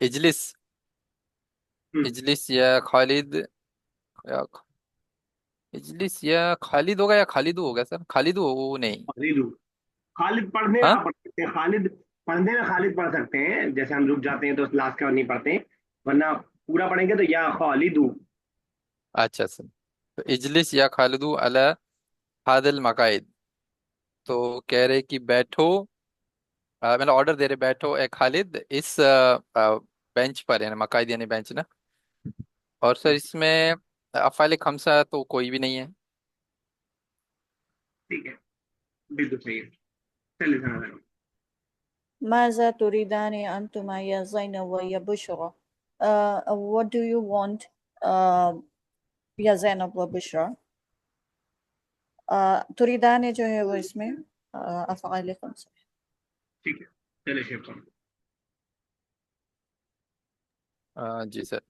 اجلس، اجلس یا خالد، یا اجلس یا خالد ہوگا یا خالد ہوگا سر، خالد ہو نہیں. خالد، خالد پڑھنے میں ہاں آپ پڑھ سکتے ہیں، خالد پڑھنے میں خالد پڑھ سکتے ہیں، جیسے ہم رک جاتے ہیں تو لاسٹ کا نہیں پڑھتے ہیں، ورنہ پورا پڑھیں گے تو یا خالد. اچھا سر. تو اجلس یا خالد علی هذا المقاعد، تو کہہ رہے کہ بیٹھو، مطلب آرڈر دے رہے بیٹھو اے خالد اس بینچ پر، یعنی مقاعد یعنی بینچ نا. اور سر اس میں افعال خمسہ تو کوئی بھی نہیں ہے. ٹھیک ہے، بالکل صحیح ہے. چلیے سر. ماذا تريدان أنتما يا زينب ويا بشرى؟ What do you want يا زينب وبشرى؟ تريدان جو ہے وہ اس میں افعال خمسہ. ٹھیک ہے، چلیے شیخ صاحب. جی سر.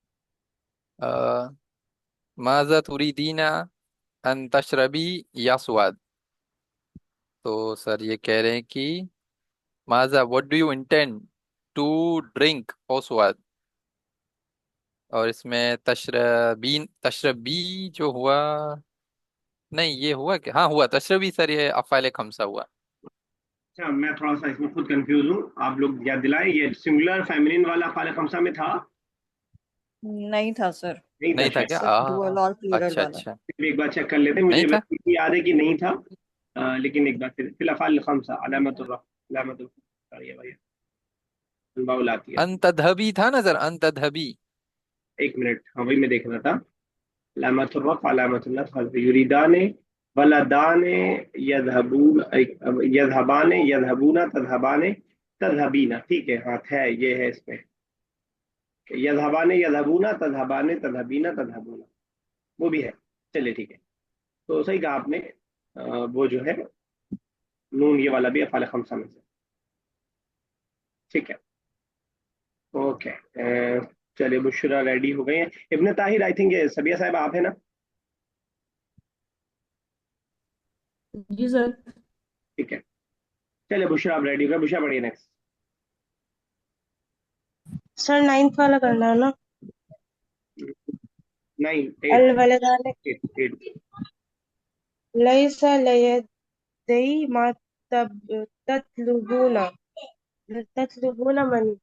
ماذا تريدين ان تشربی یا سواد، تو سر یہ کہہ رہے ہیں کہ ماذا what do you intend to drink او سواد. اور اس میں تشربین، تشربی جو ہوا، نہیں یہ ہوا کہ ہاں ہوا تشربی سر، یہ افعال خمسہ ہوا. اچھا، میں تھوڑا سا اس میں خود کنفیوز ہوں، آپ لوگ یاد دلائیں، یہ سنگولر فیمنن والا فعال خمسہ میں تھا؟ نہیں تھا سر، نہیں تھا نہیں تھا شاید. کیا صرف ڈوئل اور پلورل اچھا والا. اچھا. ایک بار چیک کر لیتے ہیں، نہیں مجھے تھا. ویسے یاد ہے کہ نہیں تھا. لیکن ایک بار پھر الافعال الخمسہ علامت الرفع، علامت الرفع یہ بھائی الباء آتی ہے. انت دھبی تھا نا سر، انت دھبی. ایک منٹ، ہاں وہی میں دیکھ رہا تھا. علامت الرفع علامت النصب یریدان ولدان یذهبون یذهبان یذهبون تذهبان تذهبین. ٹھیک ہے، ہاں ہے، یہ ہے اس میں یذهبان یذهبون تذهبان تذهبین تذهبون، وہ بھی ہے. چلیے ٹھیک ہے، تو صحیح کہا آپ نے. وہ جو ہے نون یہ والا بھی افعال خمسہ میں سے. ٹھیک ہے، اوکے. چلیے بشرا ریڈی ہو گئے ہیں. ابن طاہر آئی تھنک یہ سبیہ صاحب آپ ہیں نا؟ جی سر. ٹھیک ہے، چلیے بشرا آپ ریڈی ہو گئے. بشرا پڑھیے نیکسٹ. سر 9th والا کرنا ہے نا؟ نہیں، 8. الولدان 8. لیس لیدی ما تطلبون، تطلبون منی،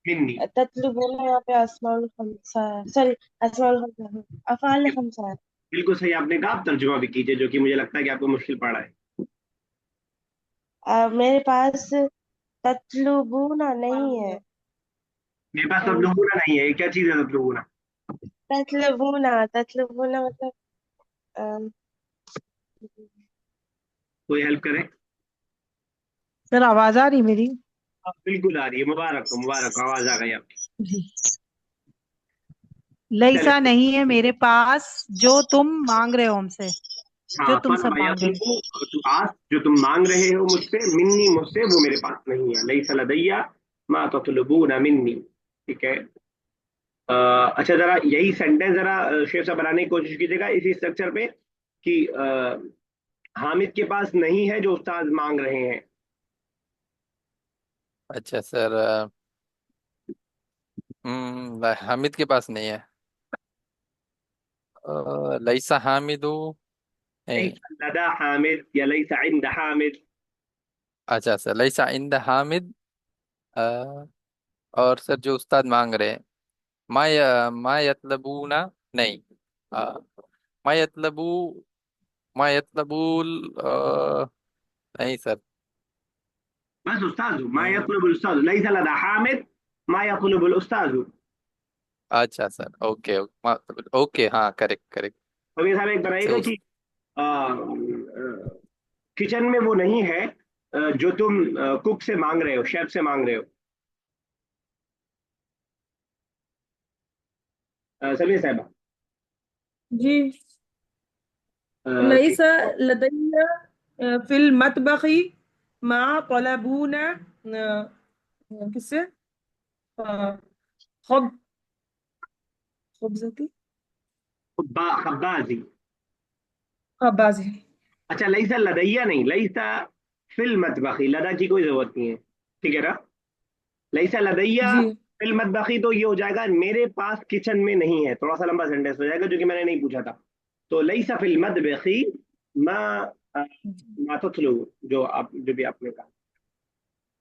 منی. تطلبون یہاں پہ اسماء الخمسہ ہے، سوری اسماء الخمسہ ہے، افعال خمسہ ہے. بالکل صحیح آپ نے کہا. آپ ترجمہ بھی کیجئے، جو کہ مجھے لگتا ہے کہ آپ کو مشکل پڑ رہا ہے. میرے پاس تطلبون نہیں ہے. میرے پاس تطلبون نہیں ہے. یہ کیا چیز ہے تطلبون؟ تطلبون، تطلبون مطلب کوئی ہیلپ کرے؟ سر آواز آ رہی میری؟ بالکل آ رہی ہے. مبارک ہو، مبارک ہو، آواز آ گئی آپ کی. جی. لیسا چلے. نہیں ہے میرے پاس جو تم مانگ رہے ہو ہم سے، جو ہاں، تم سب فَلَا مانگ رہے ہو. يَطْلُبُ تو آج جو تم مانگ رہے ہو مجھ سے، منی مجھ سے، وہ میرے پاس نہیں ہے. لیس لدی ما تطلبون منی. ٹھیک ہے. اچھا، ذرا یہی سینٹینس ذرا شیخ صاحب بنانے کی کوشش کیجیے گا اسی اسٹرکچر پہ کہ حامد کے پاس نہیں ہے جو استاد مانگ رہے ہیں. اچھا سر. حامد کے پاس نہیں ہے. لیسا حامد نہیں. لیس لدى حامد یا لیس عند حامد. اچھا سر لیسا عند حامد. اور سر جو استاد مانگ رہے ہیں، ما یطلبون نہیں. آ، ما یطلبو، ما یطلبول نہیں سر. بس استاذ ما يطلب الاستاذ ليس لدى حامد ما يطلب الاستاذ. اچھا سر اوکے اوکے ہاں کریکٹ کریکٹ. تو یہ صاحب ایک بنائیے گا کہ کچن میں وہ نہیں ہے جو تم کک سے مانگ رہے ہو، شیف سے مانگ رہے ہو. سمیع صاحبہ. جی. لیس لدی فی المطبخ ما طلبون، کس سے؟ خب خبزتی خبازی. خبازی. اچھا، لیسا لدیہ نہیں، لیسا فی المطبخ، لدا کی کوئی ضرورت نہیں ہے. ٹھیک ہے نا؟ لیسا لدیہ جی فی المطبخی تو یہ ہو جائے گا میرے پاس کچن میں نہیں ہے، تھوڑا سا لمبا سینٹینس ہو جائے گا جو کہ میں نے نہیں پوچھا تھا. تو لیس فی المطبخی ما ما تطلو، جو بھی آپ نے کہا.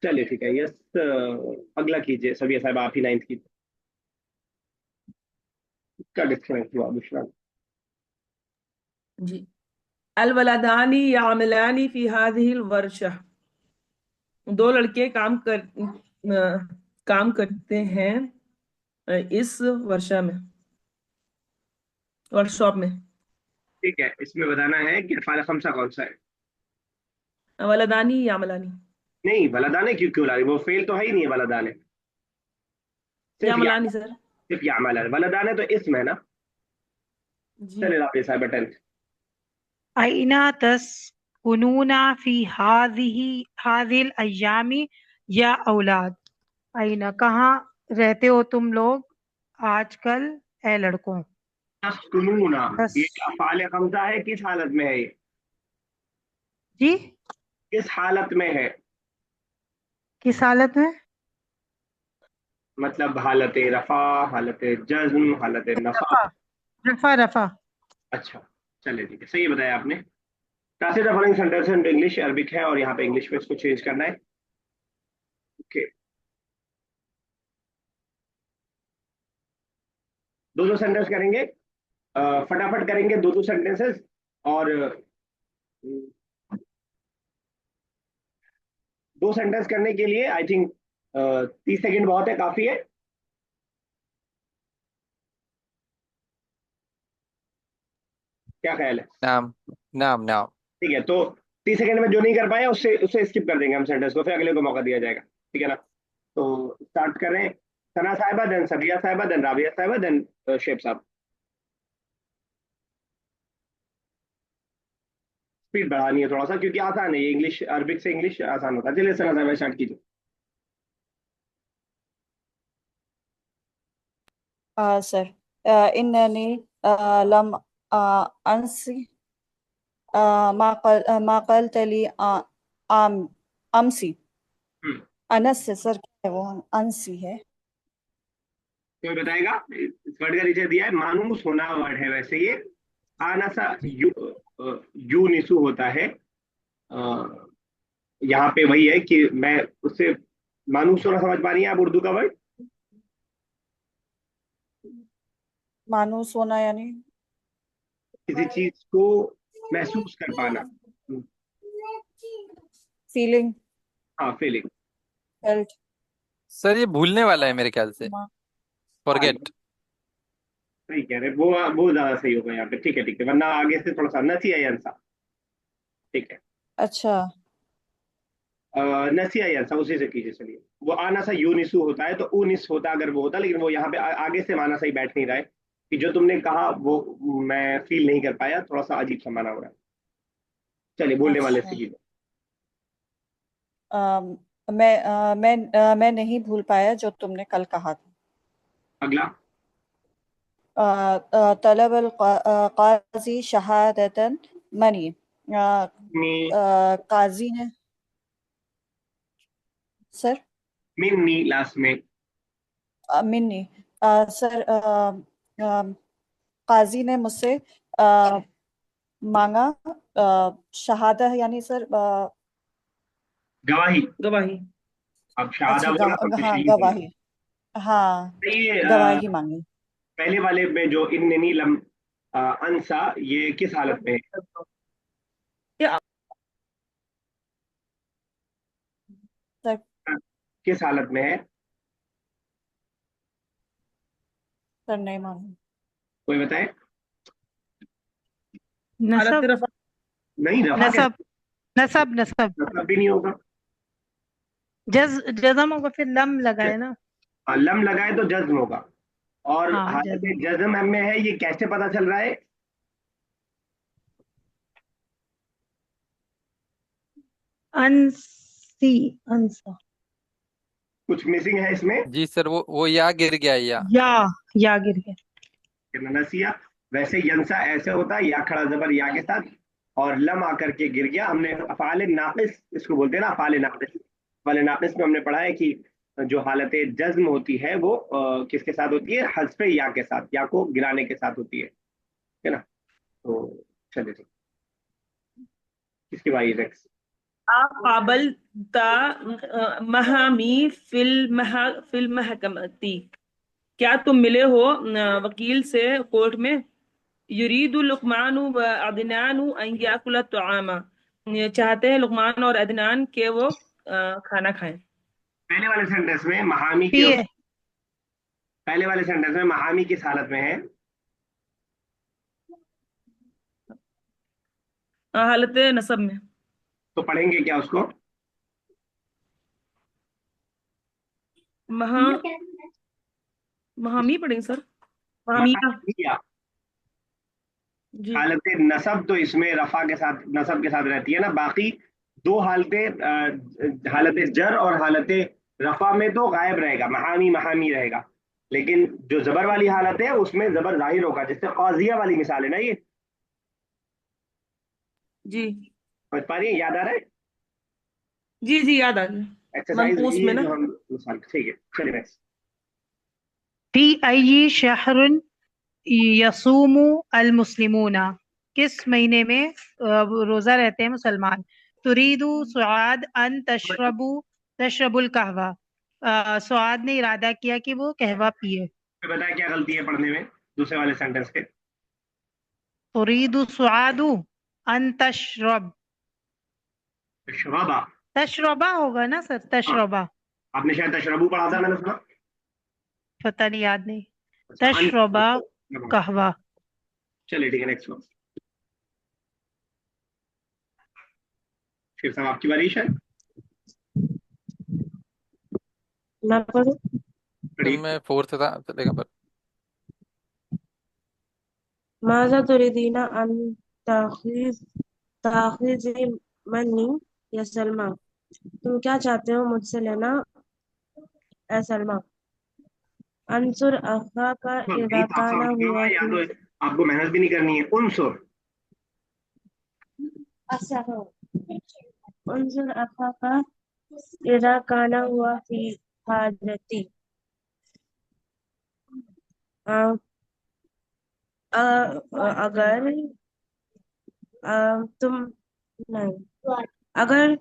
چلیے ٹھیک ہے. یس، اگلا کیجیے سبیہ صاحب، آپ ہی 9 کیجیے. کا ڈسکنیکٹ ہوا بشرا. جی. الولدان یعملان فی هذه الورشہ، دو لڑکے کام کرتے ہیں اس ورشہ میں، ورک شاپ میں. ٹھیک ہے، اس میں بتانا ہے کہ افعال خمسہ کون سا ہے. ولدانی یعملانی. نہیں، ولدانے کیوں لا رہی؟ وہ فیل تو ہے ہی نہیں ہے ولدانے، صرف یعملانی سر. صرف یعمل ہے. ولدانے تو اسم ہے نا. جی. چلے رابطہ صاحب بٹن. أين تسكنون في هذه الأيام يا أولاد؟ أين کہاں رہتے ہو تم لوگ آج کل اے لڑکوں؟ تسکنون، بس یہ افعال خمسہ ہے، کس حالت میں ہے؟ یہ جی کس حالت میں ہے؟ کس حالت میں؟ مطلب حالت رفع، حالت جزم، حالت نصب. رفع رفع رفع. اچھا، چلے ٹھیک ہے، صحیح بتایا آپ نے. Translate the following sentence into English. Arabic ہے اور یہاں پہ انگلش میں اس کو چینج کرنا ہے. اوکے، دو سینٹینس کریں گے، فٹافٹ کریں گے دو سینٹینسز. اور دو سینٹینس کرنے کے لیے آئی تھنک 30 سیکنڈ بہت ہے، کافی ہے. کیا خیال ہے؟ نعم نعم نعم. ٹھیک ہے، تو 30 سیکنڈ میں جو نہیں کر پائے اسے اسکپ کر دیں گے ہم سینٹینس کو، پھر اگلے کو موقع دیا جائے گا. ٹھیک ہے نا؟ تو اسٹارٹ کریں. ثنا صاحبہ، دین سبیہ صاحبہ، دین رابعہ صاحبہ، دین شیب صاحب. اسپیڈ بڑھانی ہے تھوڑا سا کیونکہ آسان ہے یہ، انگلش عربک سے انگلش آسان ہوتا ہے. چلیے ثنا صاحبہ اسٹارٹ کیجیے. سر إنني لم أنسي ما قلت لي أمسي. أنس سے سر کیا ہے وہ؟ انسی ہے. کوئی بتائے گا؟ اس ورڈ کا نیچے دیا ہے، مانوس ہونا ورڈ ہے. ویسے یہ آنسا یو نسو ہوتا ہے. یہاں پہ وہی ہے کہ میں اس سے مانوس ہونا سمجھ پا رہی ہیں آپ اردو کا ورڈ؟ مانوس ہونا یعنی کسی چیز کو محسوس کر پانا. فیلنگ، ہاں، فیلنگ. فیلٹ. سر یہ بھولنے والا ہے میرے خیال سے، ہاں، فورگیٹ. صحیح کہہ رہے، وہ زیادہ صحیح ہوگا یہاں پہ. ٹھیک ہے ٹھیک ہے، ورنہ آگے سے تھوڑا سا نسی ہے انسا. ٹھیک ہے، اچھا. نسی ہے انسا، اسی سے کیجیے. چلیے، وہ آنا سا یونسو ہوتا ہے تو اونس ہوتا اگر وہ ہوتا، لیکن وہ یہاں پہ آگے سے مانا صحیح بیٹھ نہیں رہا ہے کہ جو تم نے کہا وہ میں فیل نہیں کر پایا، تھوڑا سا عجیب سا مانا ہو رہا ہے. چلیے بولنے والے سے اچھا. کیجیے. میں نہیں بھول پایا جو تم نے کل کہا تھا. اگلا. طلب القاضی شہادتن منی. قاضی نے سر منی لاسٹ میں. منی سر قاضی نے مجھ سے مانگا شہادہ یعنی سر گواہی. گواہی. اب شہادہ اچھا بولا تو ہاں شہید بولا. گواہی. ہاں یہ گواہی مانگی. پہلے والے میں جو اننی لم انسا، یہ کس حالت میں ہے؟ کیا سر کس حالت میں ہے؟ سر نہیں مانگی. کوئی بتائے؟ حالت نصب رفع. نہیں، رفع نصب نصب نصب کیسے بھی نہیں ہوگا. جزم ہوگا پھر لم لگائے نا. لم لگائے تو جزم ہوگا. اور ہاں حالت جزم. جزم میں ہے، یہ کیسے پتا چل رہا ہے؟ انسی انسا. کچھ مسنگ ہے اس میں. جی سر، وہ یا گر گیا یا. یا گر گیا. نسیا. ویسے ینسا ایسے ہوتا ہے، یا کھڑا زبر یا کے ساتھ اور لم آ کر کے گر گیا. ہم نے افعال ناقص اس کو بولتے ہیں نا، افعال ناقص. افعال ناقص میں ہم نے پڑھا ہے کہ जो हालत जज्म होती है वो किसके साथ होती है, हज़्फ़ या के साथ, या को गिराने के साथ होती है ना। तो चलिए ठीक, किसकी बारी नेक्स्ट। काबल ता महामी फिल महकमती, क्या तुम मिले हो वकील से कोर्ट में। युरीदु लुकमान व अदनान अन याकुला तुआमा, चाहते हैं लुकमान और अदनान के वो खाना खाएं। पहले वाले सेंटेंस में महामी की, पिए पहले वाले सेंटेंस में महामी किस हालत में है। हालत नसब में। तो पढ़ेंगे क्या उसको। महा महामी पढ़ेंगे सर, महामिया। महामिया। जी हालत नसब तो इसमें रफा के साथ, नसब के साथ रहती है ना। बाकी दो हालतें, हालत जर और हालत रफा में तो गायब रहेगा, महामी महामी रहेगा। लेकिन जो जबर वाली हालत है उसमें जबर जाहिर होगा, जैसे काजिया वाली मिसाल है ना ये। जी समझ पा रही है, याद आ रहा है। जी जी याद आ गया, एक्सरसाइज मनकूस वही में है ना। जो हम मिसाल, ठीक है चलिए नेक्स्ट। फी अय्यि शहरुन यसूमु अल मुस्लिमूना, किस महीने में रोजा रहते हैं मुसलमान। तुरीदु सुआद अन तशरबुल कहवा, सुआद ने इरादा किया कि वो कहवा पिए। बताया क्या गलती है पढ़ने में दूसरे वाले सेंटेंस के। तुरीदु सुआदु अन तशरब, शराबा। तशरबा होगा ना सर, हाँ, तशरबा। आपने शायद तशरबू पढ़ा था, मैंने सुना। पता नहीं, याद नहीं। अच्छा तशरबा कहवा। चलिए ठीक है नेक्स्ट। फिर साहब आपकी बारी शायद। मैं पढ़ूं। पढ़िए। मैं फोर्थ था चलेगा पर। माज़ा तुरीदीना अन ताखिज ताखिजी मन्नी या सलमा, तुम क्या चाहते हो मुझसे लेना ए सलमा। अंसुर अखा का नहीं, इदा आप काना समझ गए हुआ होगा, या कि, तो आपको मेहनत भी नहीं करनी है। उनसुर। अच्छा हाँ, अंसुर अखा का इदा काना हुआ कि हाजती। अ, अगर तुम नहीं, अगर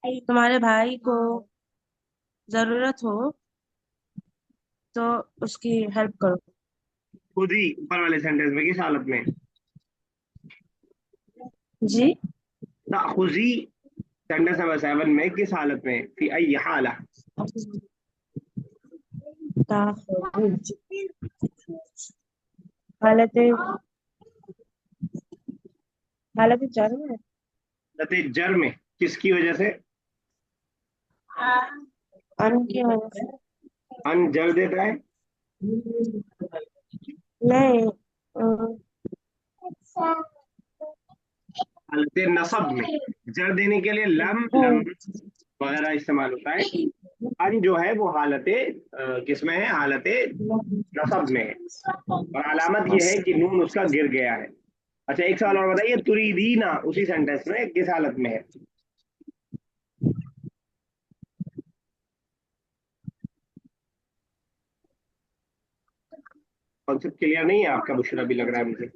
तुम्हारे भाई को जरूरत हो तो उसकी हेल्प करो। खुद ही ऊपर वाले सेंटेंस में किस हालत में। जी खुजी सेंटेंस नंबर 7 में किस हालत में, फी अय्यि हाला। ताखुज, हालत हालत जर में, लते जर में किसकी वजह से। अन की वजह से। अन जर देता है। नहीं हालत नसब में जर देने के लिए लम लम हम्म, वगैरह इस्तेमाल होता है। अन जो है वो हालत किसमें है, हालत नसब में है। और अलामत ये है कि नून उसका गिर गया है। अच्छा एक सवाल और बताइए, तुरीदीना उसी सेंटेंस में किस हालत में है। कॉन्सेप्ट क्लियर नहीं है आपका बुशरा, भी लग रहा है मुझे।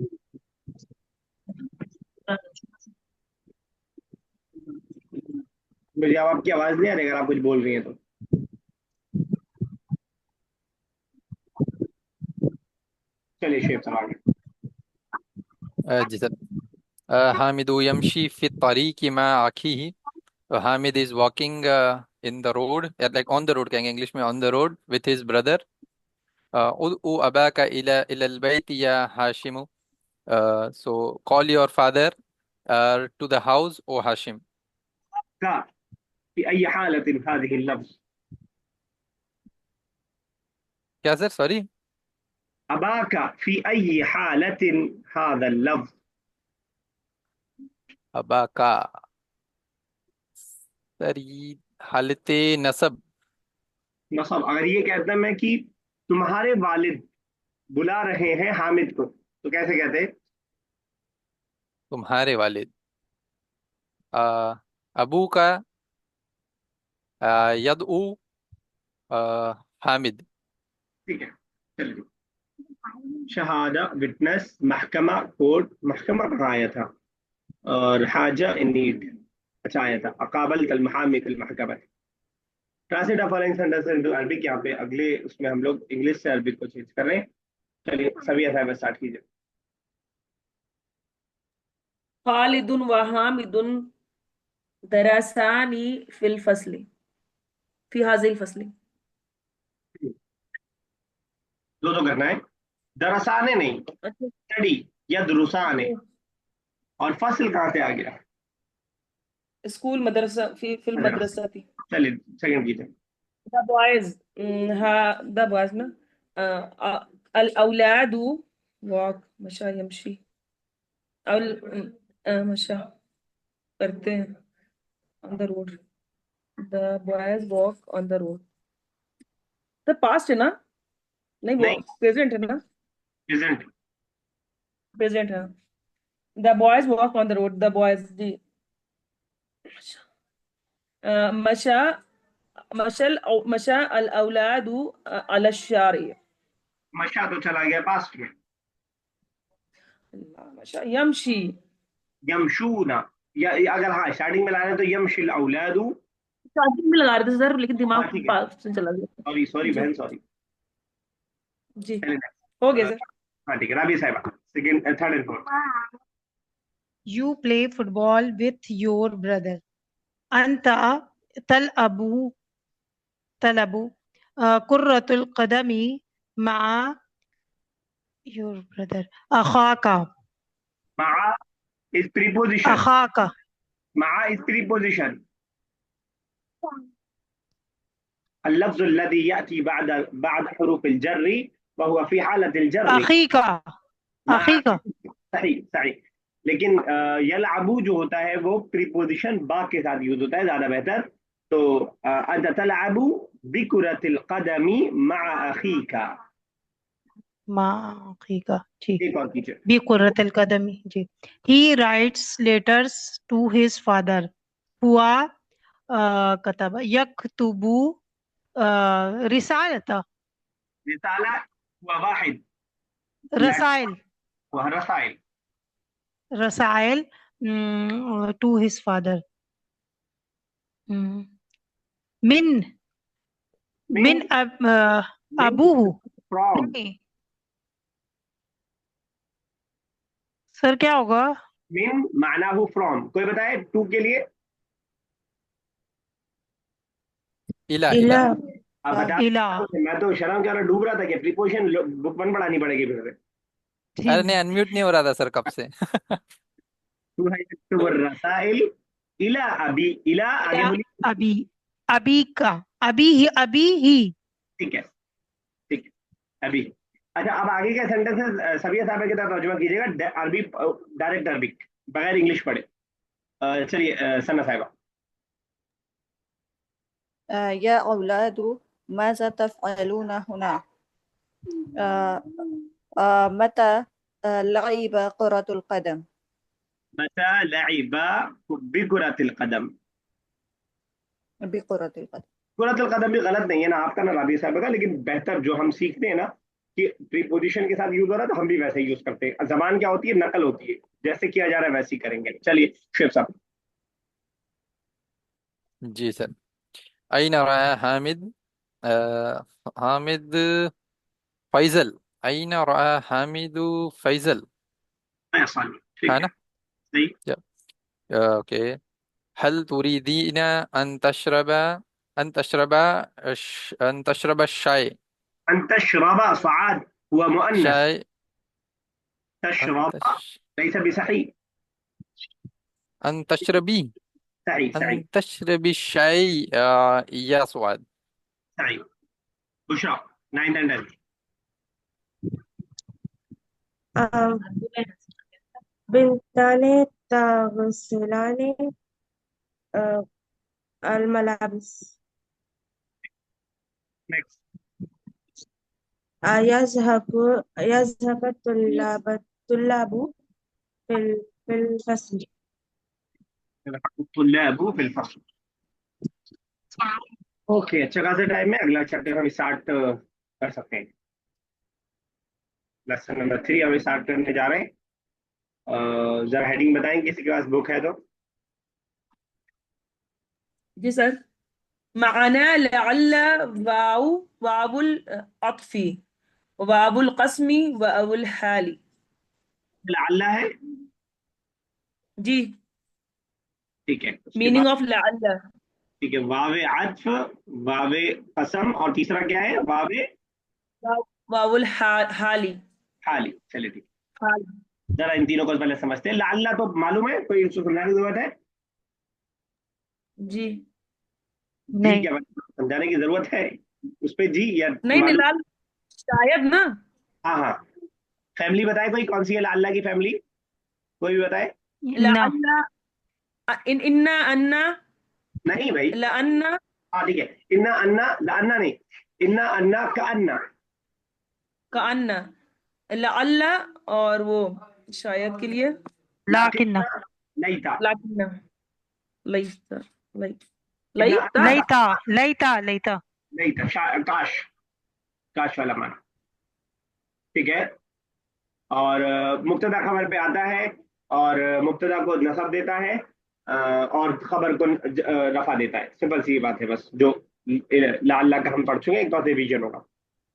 मुझे अब आपकी आवाज नहीं आ रही अगर आप कुछ बोल रही हैं तो। चलिए शेख साहब आगे। जी सर। हामिदु यमशी फी तरीकी मा अखीही, Hamid is walking in the road, like on the road कहेंगे इंग्लिश में, on the road with his brother. उदउ अबाका इलल बैत या Hashim, so call your father to the house ओ हाशिम। का في أي حالة هذه اللفظ। क्या सर, सॉरी। أباك في أي حالة هذا اللفظ। अबा का, सर ये हालत नसब। नसब। अगर ये कहता मैं कि तुम्हारे वालिद बुला रहे हैं हामिद को, तो कैसे कहते हैं। तुम्हारे वालिद, अबू का यदउ حامد. ٹھیک ہے چلیے. شہادہ وٹنس، محکمہ کورٹ، محکمہ کہاں آیا تھا؟ اور حاجہ نیڈ. اچھا آیا تھا اقابلت المحامی فی المحکمہ. Translate of following sentences into Arabic. یہاں پہ اگلے اس میں ہم لوگ انگلش سے عربک کو چینج کر رہے ہیں. چلیے سبھی صاحب اسٹارٹ کیجیے. خالد وحامد درسانی فی الفصل فی هذه الفصل. دو کرنا ہے. درسانے نہیں، اچھا اسٹڈی یا دروسانے. اور فصل کہاں سے آ گیا؟ اسکول مدرسہ فی المدرسہ تھی. چلیے سیکنڈ کیجیے. the boys the boys نا الاولاد walk مشى يمشي مشى کرتے ہیں on the road. the boys walk on the road. the past ہے نا؟ نہیں وہ نہیں present ہے نا؟ present. present ہے. the boys walk on the road. the boys جی مشى مشى الاولاد على الشارع. مشا تو چلا گیا پاسٹ میں. مشى يمشي. یمشونا، یا اگر ہاں اسٹارٹنگ میں لانا ہے تو یمشی الاولاد. اسٹارٹنگ میں لگا رہے تھے سر لیکن دماغ ٹھیک ہے پاس سے چلا گیا. سوری جی بہن سوری. جی ہو گیا سر. ہاں ٹھیک ہے. رابعہ صاحبہ second third and fourth. You play football with your brother. أنت تلعب كرة القدم مع your brother. أخاك مع is preposition. أخاك مع is preposition. اللفظ الذي يأتي بعد حروف الجر وهو في حالة الجر. أخيك مع. أخيك. صحیح صحیح. لیکن یلعبو جو ہوتا ہے وہ پریپوزیشن با کے ساتھ یوز ہوتا ہے زیادہ بہتر. تو انت تلعب بكرة القدم مع اخيك. مع أخيك جی. ایک اور کیجیے. بكرة القدم جی. He writes letters to his father. هو كتب يكتب رسالة رسالہ وواحد. رسائل ورسائل. رسائل to his father. من أبوه. from. نہیں سر کیا ہوگا؟ من معناہ from. کوئی بتائے ٹو کے لیے؟ الہ إلى. آپ بتا. الہ. میں تو شرم کے ڈوب رہا تھا کہ پریپوزیشن بک ون پڑھانی پڑے گی پھر. ارے نہیں انمیوٹ نہیں ہو رہا تھا سر کب سے. تو ہے یکتب الرسائل الى ابی. الى آگے بولی. ابی ابی کا ابی ہی. ٹھیک ہے ٹھیک ہے ابھی. اچھا اب آگے کے سینٹینس سبیہ صاحبہ کی طرف ترجمہ کیجیے گا عربی ڈائریکٹ عربک بغیر انگلش پڑھے. چلیے ثنا صاحبہ. يا أولاد ماذا تفعلون هنا؟ متى لعب كرة القدم؟ متى لعب بكرة القدم. بكرة القدم. کرۃ القدم بھی غلط نہیں ہے نا آپ کا نا رابعہ صاحبہ کا، لیکن بہتر جو ہم سیکھتے ہیں نا کہ پریپوزیشن کے ساتھ یوز ہو رہا ہے تو ہم بھی ویسے یوز کرتے ہیں. زبان کیا ہوتی ہے؟ نقل ہوتی ہے. جیسے کیا جا رہا ہے ویسے ہی کریں گے. چلیے شیخ صاحب. جی سر. أين رأى حامد حامد فیصل. أين رأى حامد فیصل آسان ٹھیک ہے ہے نا؟ صحیح. اوكي. هل تريدين أن تشرب الشاي. أن تشرب صعاد هو مؤنث. شاي. تشرب ليس بصحيح. أن تشربي. صحيح صحيح أن تشربي الشاي يا سعاد. صحيح. بشرى 9 and 10. بنتان تغسلان الملابس. Next. يذهب الطلاب في الفصل. الطلاب في الفصل. ओके, अच्छा खासा टाइम है, अगला चैप्टर हम स्टार्ट कर सकते हैं। लेसन नंबर 3 हम स्टार्ट करने जा रहे हैं। जरा हेडिंग बताएं, किसी के पास बुक है तो। जी सर। माना लअल्ल वाव वावुल अत्फी वावुल कस्मी वावुल हाली। लाल्ला है, जी, ठीक है, उसके बाद मीनिंग ऑफ लअल्ल। ठीक है, वावे आत्फ, वावे कसम, और तीसरा क्या है, वावे वावुल हाली। हाली। चलिए ठीक हाली। है, जरा इन तीनों को पहले समझते हैं। लाल्ला तो मालूम है, कोई उसको समझाने की जरूरत है? जी जी नहीं। क्या समझाने की जरूरत है उस पे, जी या नहीं मालूम? निलाल, शायद ना। हाँ हाँ, फैमिली बताए कोई, कौन सी है लाल्ला की फैमिली, कोई भी बताए। ना। लअल्ल इन्ना अन्ना नहीं भाई, लअन्ना हाँ ठीक है, इन्ना अन्ना, अन्ना नहीं, इन्ना अन्ना का अन्ना। का अन्ना लअल्ल, और वो शायद के लिए लाकिन। लाकिन्ना नहीं था। लाकिन लईता लई इन्ना लईता। अन्ना था, लईता लईता लईता। नहीं था, काश, काश वाला माना, ठीक है। और मुब्तदा खबर पे आता है, और मुब्तदा को नसब देता है, और खबर को रफा देता है। सिंपल सी बात है, बस जो ला अल्लाह का हम पढ़ चुके हैं, एक तो रिवीजन होगा।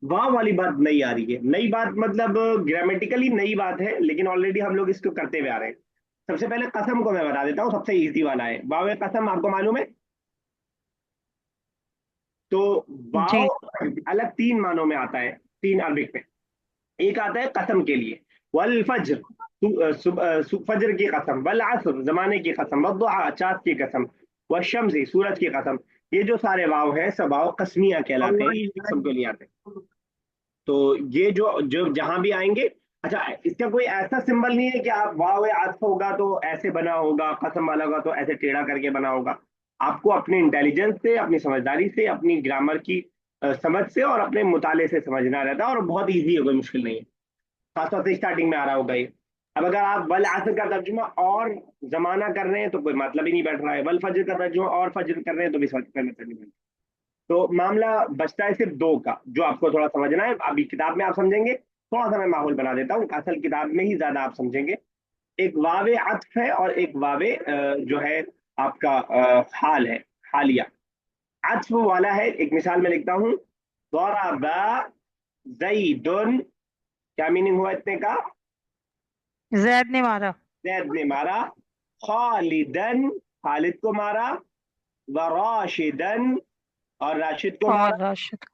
वाह वाली बात नई आ रही है, नई बात मतलब ग्रामेटिकली नई बात है, लेकिन ऑलरेडी हम लोग इसको करते हुए आ रहे हैं। सबसे पहले कसम को मैं बता देता हूँ, सबसे इजी वाला है वाव कसम, आपको मालूम है? तो वाव जी। अलग तीन मानों में आता है, तीन अरबिक में। एक आता है कसम के लिए, वल फज्र, फज्र की कसम, वल असर जमाने की कसम, वद्दुहा चाँद की कसम, वशम्सी सूरज की कसम। ये जो सारे वाव हैं, सब वाव कस्मिया कहलाते हैं, ये कसम के लिए आते हैं। तो ये जो जो जहां भी आएंगे, अच्छा इसका कोई ऐसा सिंबल नहीं है कि आप वाव आतफ होगा तो ऐसे बना होगा, कसम वाला होगा तो ऐसे टेढ़ा करके बना होगा। आपको अपने इंटेलिजेंस से, अपनी समझदारी से, अपनी ग्रामर की समझ से और अपने मुताले से समझना रहता है, और बहुत ईजी है, कोई मुश्किल नहीं है। खासतौर से स्टार्टिंग में आ रहा होगा ये। अब अगर आप वल असर का तर्जुमा और जमाना कर रहे हैं तो कोई मतलब ही नहीं बैठ रहा है, वल फजर का तर्जुमा और फजर कर रहे हैं तो भी समझ कोई मतलब नहीं बैठ रहा। तो मामला बचता है सिर्फ दो का, जो आपको थोड़ा समझना है। अभी किताब में आप समझेंगे, थोड़ा सा मैं माहौल बना देता हूँ, असल किताब में ही ज्यादा आप समझेंगे। एक वावे अत्फ है, और एक वावे जो है आपका हाल है, हालिया। अत्फ वाला है, एक मिसाल में लिखता हूँ, दौराबा जईदुन, क्या मीनिंग हुआ इतने का? जैद ने मारा। जैद ने मारा, खालिदन खालिद को मारा, व राशिदन और राशिद को और मारा। राशिद।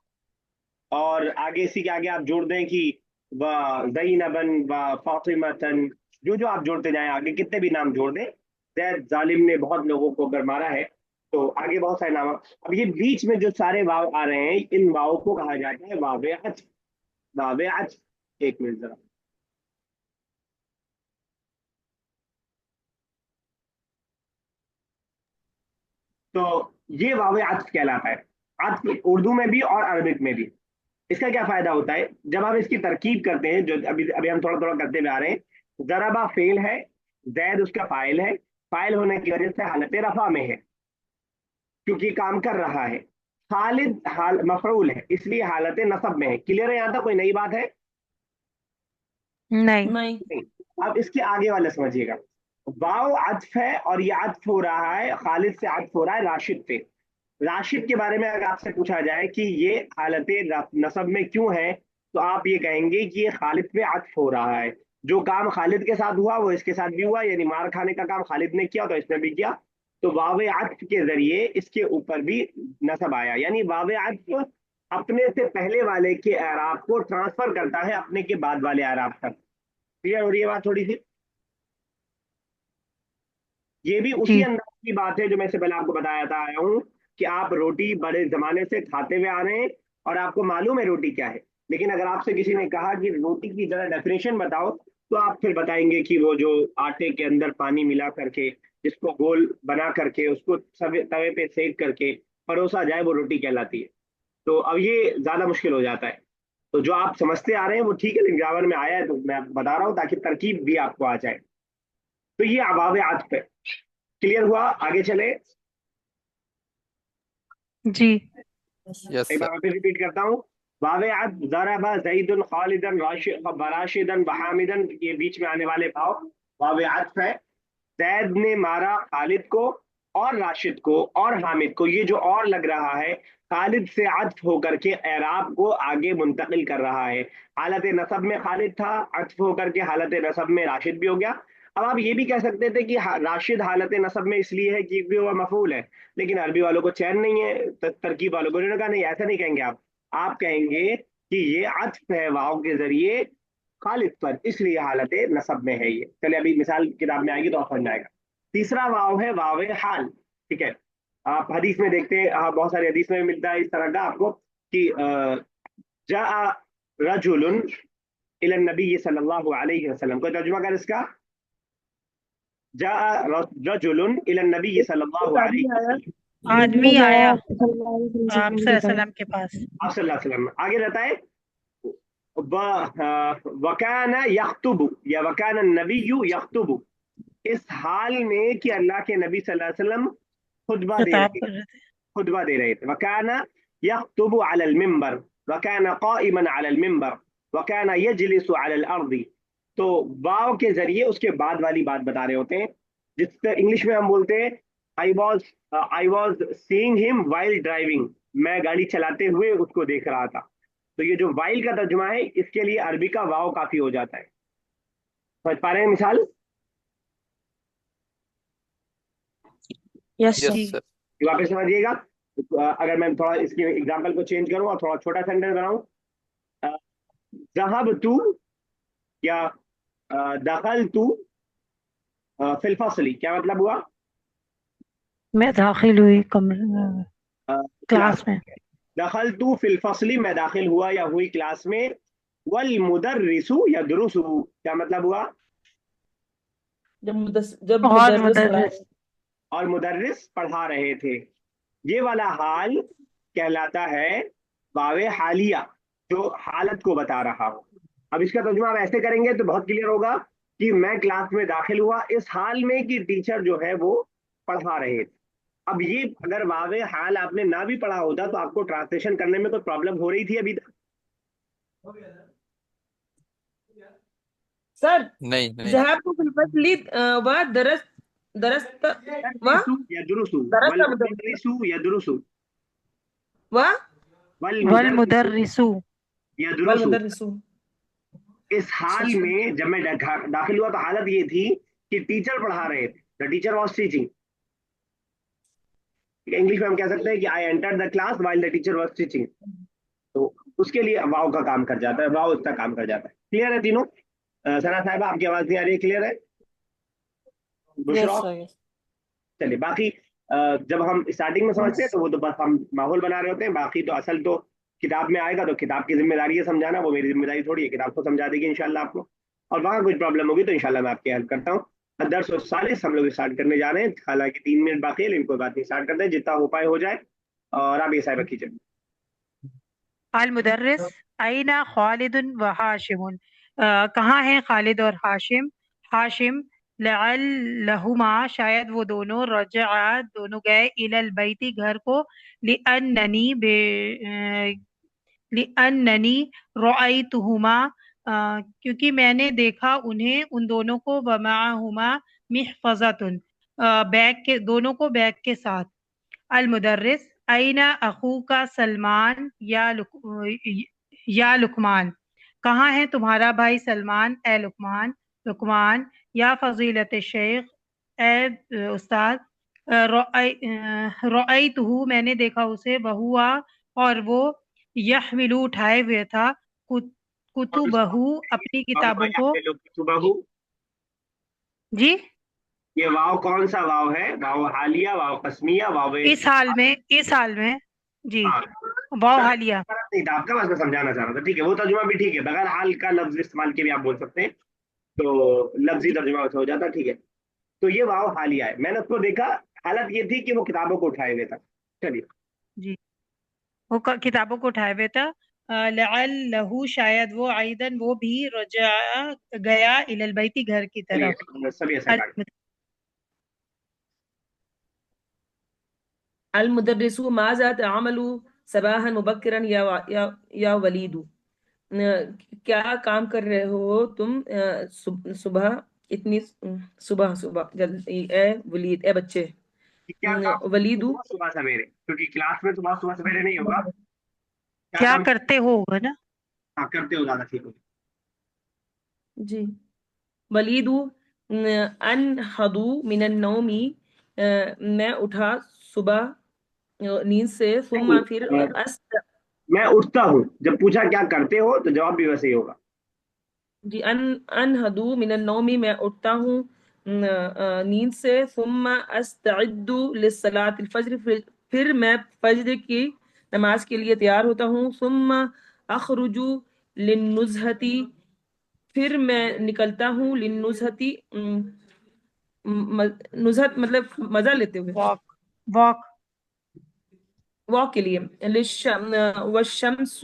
और आगे इसी के आगे आप जोड़ दें कि व ज़ैनबन व फातिमतन, जो जो आप जोड़ते जाएं आगे, कितने भी नाम जोड़ दें। जैद जालिम ने बहुत लोगों को अगर मारा है, तो आगे बहुत सारे नाम। अब ये बीच में जो सारे वाव आ रहे हैं, इन वाव को कहा जाता है वावे अत्फ। वावे अत्फ, एक मिनट जरा। तो ये वावे अत्फ कहलाता है, अत्फ उर्दू में भी और अरबिक में भी। इसका क्या फायदा होता है, जब आप इसकी तरकीब करते हैं, जो अभी अभी हम थोड़ा थोड़ा करते हुए आ रहे हैं। जराबा फेल है, जैद उसका फाइल है, फाइल होने की वजह से हालत रफा में है, क्योंकि काम कर रहा है। खालिद हाल मफरूल है, इसलिए हालत नसब में है। क्लियर है, यहाँ तक कोई नई बात है? नहीं। नहीं। नहीं। अब इसके आगे वाला समझिएगा। वाव अत्फ है, और ये अत्फ हो रहा है, खालिद से अत्फ हो रहा है राशिद पे। राशिद के बारे में अगर आपसे पूछा जाए कि ये हालत नसब में क्यों है, तो आप ये कहेंगे कि ये खालिद पे अत्फ हो रहा है। जो काम खालिद के साथ हुआ वो इसके साथ भी हुआ, यानी मार खाने का काम खालिद ने किया तो इसने भी किया। तो वावे अत्फ के जरिए इसके ऊपर भी नसब आया, यानी वावे अत्फ अपने से पहले वाले के एराब को ट्रांसफर करता है अपने के बाद वाले एराब तक। क्लियर हो रही है बात थोड़ी सी? ये भी उसी जी। अंदाज की बात है जो मैं इससे पहले आपको बताया था आया हूँ, कि आप रोटी बड़े जमाने से खाते हुए आ रहे हैं, और आपको मालूम है रोटी क्या है। लेकिन अगर आपसे किसी ने कहा कि रोटी की जरा डेफिनेशन बताओ, तो आप फिर बताएंगे कि वो जो आटे के अंदर पानी मिला करके, जिसको गोल बना करके, उसको तवे पे सेक करके परोसा जाए, वो रोटी कहलाती है। तो अब ये ज्यादा मुश्किल हो जाता है। तो जो आप समझते आ रहे हैं वो ठीक है, लेकिन ग्रामर में आया है तो मैं बता रहा हूँ ताकि तरकीब भी आपको आ जाए। तो ये अबाब आतिफ है। क्लियर हुआ? आगे चले। जी। यस एक बार सर। वापस रिपीट करता हूँ। वावे अद ज़रबा ज़ैदुन खालिदन राशिदन बहामिदन, ये बीच में आने वाले भाव वावे अद है। जैद ने मारा खालिद को और राशिद को और हामिद को, ये जो और लग रहा है खालिद से अत्फ होकर के एराब को आगे मुंतकिल कर रहा है। हालत नसब में खालिद था, अत्फ होकर के हालत नसब में राशिद भी हो गया। अब आप ये भी कह सकते थे कि राशिद हालत नसब में इसलिए है क्योंकि वो मफूल है, लेकिन अरबी वालों को चैन नहीं है, तरकीब वालों को। उन्होंने कहा नहीं, ऐसा नहीं कहेंगे आप कहेंगे कि ये अत्फ है वाव के जरिए खालिद पर, इसलिए हालत नसब में है ये। चलिए अभी मिसाल किताब में आएगी तो आप समझ में आएगा। तीसरा वाव है वाव हाल। ठीक है, आप हदीस में देखते हैं, बहुत सारे हदीस में भी मिलता है इस तरह का आपको कि जा रजुलन इलन नबी सल्लल्लाहु अलैहि वसल्लम, को तर्जुमा कर इसका। जा रजुलन इलन नबी सल्लल्लाहु एक अलैहि आदमी आया। वसल्लम, आदमी आया आप सल्लल्लाहु अलैहि आप वसल्लम के पास। सल्लम के पास। आप सल्लल्लाहु अलैहि वसल्लम। आगे रहता है वकाना यख्तुबु या वकाना नबी यख्तुबु, इस हाल में कि अल्लाह के नबी सल्लल्लाहु अलैहि वसल्लम खुतबा दे खिताब रहे कर रहे थे। खुतबा दे रहे थे। वकाना यख्तुबु अलल मिंबर वकाना काइमन अलल मिंबर वकाना यजलिसु अलल अर्दी। तो वाव के जरिए उसके बाद वाली बात बता रहे होते हैं, जिससे इंग्लिश में हम बोलते हैं I was seeing him while driving, मैं गाड़ी चलाते हुए उसको देख रहा था। तो ये जो वाइल का तर्जुमा है, इसके लिए अरबी का वाव काफी हो जाता है। समझ पा रहे हैं मिसाल? Yes yes sir. जी सर। वापस समझिएगा। अगर मैं थोड़ा इसकी एग्जांपल को चेंज करूं और थोड़ा छोटा सेंटेंस बनाऊं, जहब तू या दखल तू फिल फसली, क्या मतलब हुआ? मैं दाखिल हुई क्लास क्लास में। दखल तू फिल फसली, मैं दाखिल हुआ या हुई क्लास में। वल मुदर्रिसु यदरुसु, क्या मतलब हुआ? जब और मुदर्रिस पढ़ा मुदर्रिस और मुदर्रिस पढ़ा रहे थे। ये वाला हाल कहलाता है वावे हालिया, जो हालत को बता रहा हो। अब इसका तर्जुमा आप ऐसे करेंगे तो बहुत क्लियर होगा कि मैं क्लास में दाखिल हुआ इस हाल में कि टीचर जो है वो पढ़ा रहे थे। अब ये अगर वावे हाल आपने ना भी पढ़ा होता तो आपको ट्रांसलेशन करने में कोई प्रॉब्लम हो रही थी अभी तक? सर। नहीं नहीं। जहाब तो फिलफसली व दरस दरस्त व यदरुसु वल दरस्त मुदर्रिसु यदरुसु व वल वल मुदर्रिसु मुदर्रिसु वल यदरुसु। मुदर्रिसु। इस हाल में जब मैं दाखिल हुआ तो हालत ये थी कि टीचर पढ़ा रहे थे, the teacher was teaching. English में हम कह सकते हैं कि I enter the class while the teacher was teaching. तो उसके लिए वाव का काम कर जाता है, वाव उसका काम कर जाता है। क्लियर है तीनों? सना साहिबा आपकी आवाज नहीं आ रही है, क्लियर है? बुशरा? Yes, sir. Yes. चलिए बाकी जब हम स्टार्टिंग में समझते हैं तो वो तो बस हम माहौल बना रहे होते हैं, बाकी तो असल तो किताब में आएगा तो किताब की जिम्मेदारी है समझाना, वो मेरी जिम्मेदारी थोड़ी है। किताब को समझा देगी इंशाल्लाह आपको, और वहाँ कुछ प्रॉब्लम होगी तो इंशाल्लाह मैं आपकी हेल्प करता हूँ। दर्स और सालिस हम लोग स्टार्ट करने जा रहे हैं, हालांकि 3 मिनट बाकी है, लेकिन कोई बात नहीं, स्टार्ट करते हैं, जितना हो पाए हो जाए। और आप ये साहिबा कीजिए। अल मुदर्रिस आइना खालिदुन व हाशिमुन, कहाँ हैं खालिद और हाशिम। हाशिम लहुमा, शायद वो दोनों, रजा दोनों गए, इलल बैती घर को, लिअन्ननी बे लिअन्ननी रअयतुहुमा, क्योंकि मैंने देखा उन्हें, उन दोनों को, वमाहुमा मिहफज़तुन, बैग के, दोनों को बैग के साथ। अल मुदर्रिस अईना अखू का सलमान या लुकमान, कहाँ है तुम्हारा भाई सलमान, ए लुकमान। लुकमान या फजीलत शेख, ए उस्ताद। रअयतुहु, मैंने देखा उसे, वहुआ, और वो, यहमिलु, उठाए हुए था, कुतुबहु, अपनी किताबों को। सुबह जी ये वाव कौन सा वाव है? वाव हालिया, वाव कस्मिया, वाव? इस हाल में जी, हाँ, वाव हालिया। नहीं था आपका, बस मैं समझाना चाह रहा था। ठीक है, वो तर्जुमा भी ठीक है, बगैर हाल का लफ्ज इस्तेमाल के भी आप बोल सकते हैं, तो लफ्जी तर्जुमा हो जाता है। ठीक है, तो ये वाव हालिया है, मैंने उसको देखा, हालत ये थी कि वो किताबों को उठाए हुए था। चलिए जी, वो किताबों को उठाए हुए था। लअल्लहु, शायद वो, आइदन वो भी, रजा गया, इलल बैती, घर की तरफ। चलिए सभी ऐसा काट। अल मुदर्रिसु माज़ा तअमलु صباحا مبکرا یا ولیدو، کیا کام کر رہے ہو تم صبح اتنی صبح صبح جلدی، اے ولید اے بچے، کہ کیا کام ولیدو صبح صبح سویرے، کیونکہ کلاس میں صبح صبح سویرے نہیں ہوگا، کیا کیا کام کرتے ہو ہوگا نا. کرتے ہو، زیادہ ٹھیک ہو. جی ولیدو انہدو من النومی، میں اٹھا صبح نیند سے، ثم پھر میں اٹھتا ہوں. جب پوچھا کیا کرتے ہو تو جواب بھی ویسے ہی ہوگا. جی انہدو من النومی، میں اٹھتا ہوں نیند سے، ثم استعد للصلاۃ الفجر، پھر میں فجر کی نماز کے لیے تیار ہوتا ہوں، ثم اخرج للنزہتی، پھر میں نکلتا ہوں، للنزہتی نزہت مطلب مزہ لیتے ہوئے، واک. واک. واک کے لیے، والشمس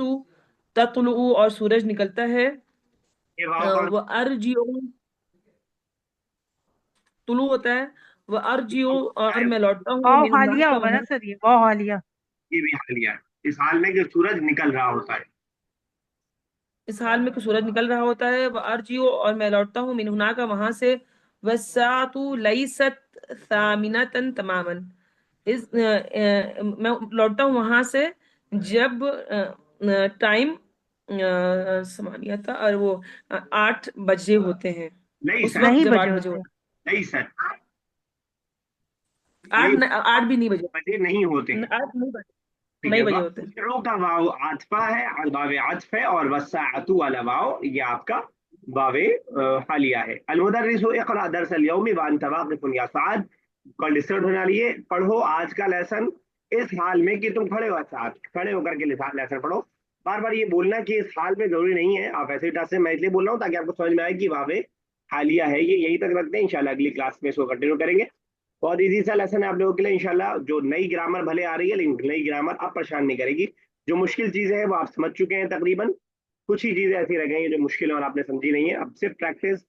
تطلع، اور سورج نکلتا ہے، یہ واو کا وہ ارجیو طلوع ہوتا ہے، وہ ارجیو، اور میں لوٹتا ہوں، واو من حالیہ ہناک ہوگا نا وہاں، سر، یہ واو حالیہ. یہ بھی حالیہ ہے، اس حال میں کہ سورج نکل رہا ہوتا ہے. اس حال میں کہ سورج نکل رہا ہوتا ہے، وہ ارجیو، اور میں لوٹتا ہوں، من ہناک وہاں سے، والساعۃ لیست ثامنۃ تماما، میں لوٹتا ہوں وہاں سے جب ٹائم سمانیہ تھا، اور وہ 8 بجے ہوتے ہیں، نہیں اس سر، وقت نہیں جب بجے 8 بجے ہوتے. ہوتے نہیں سر، ہیں، نہیں 8 بھی نہیں بجے، بجے نہیں ہوتے. 8 نہیں بجے، ٹھیک نہیں ہے، بجے ہوتے ہیں. وَأُسْرُ کا واو عاطفہ ہے، واو عطف ہے، اور وساعت والا واو یہ آپ کا واو حالیہ ہے. المدرس اقرأ درس اليوم وانت واقف یا سعد، کنڈسرٹ ہونا لیے پڑھو آج کا لیسن اس حال میں کہ تم کھڑے ہو. ساتھ کھڑے ہو کر کے لیسن پڑھو. بار بار یہ بولنا کہ اس حال میں ضروری نہیں ہے، آپ ایسے ہی ٹاس سے، میں اس لیے بول رہا ہوں تاکہ آپ کو سمجھ میں آئے کہ واو حالیہ ہے. یہ یہی تک رکھتے ہیں، انشاءاللہ اگلی کلاس میں اس کو کنٹینیو کریں گے. بہت ایزی سا لیسن ہے آپ لوگوں کے لیے انشاءاللہ. جو نئی گرامر بھلے آ رہی ہے لیکن نئی گرامر اب پریشان نہیں کرے گی. جو مشکل چیزیں ہیں وہ آپ سمجھ چکے ہیں تقریباً، کچھ ہی چیزیں ایسی رہ گئی ہیں جو مشکل ہیں اور آپ نے سمجھی نہیں ہے. اب صرف پریکٹس